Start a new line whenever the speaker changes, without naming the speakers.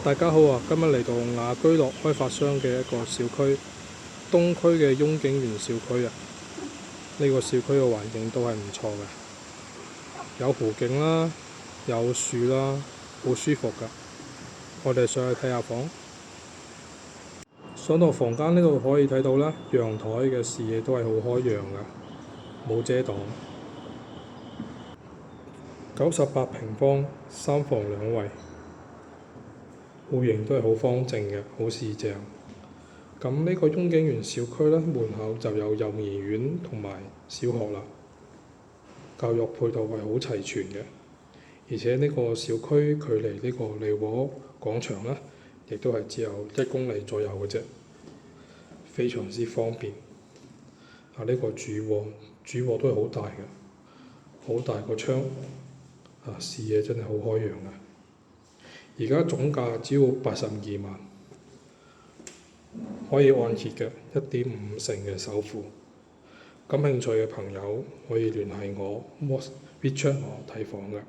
大家好啊！今日嚟到雅居樂開發商嘅一個小區，東區嘅雍景園小區啊。呢個小區嘅環境都係唔錯嘅，有湖景啦，有樹啦，好舒服㗎。我哋上去睇下房。上到房間呢度可以睇到啦，陽台嘅視野都係好開揚㗎，冇遮擋。98平方，三房兩衛，戶型都係好方正嘅，好四正。咁呢個雍景園小區呢，門口就有幼兒園同埋小學啦，教育配套係好齊全嘅。而且呢個小區距離呢個利和廣場呢，亦都係只有1公里左右嘅啫，非常之方便。呢個主臥都係好大嘅，好大個窗，視野真係好開揚嘅。而家總價只要82萬，可以按揭嘅1.5成嘅首付。感興趣嘅朋友可以聯繫我，WeChat 我睇房嘅。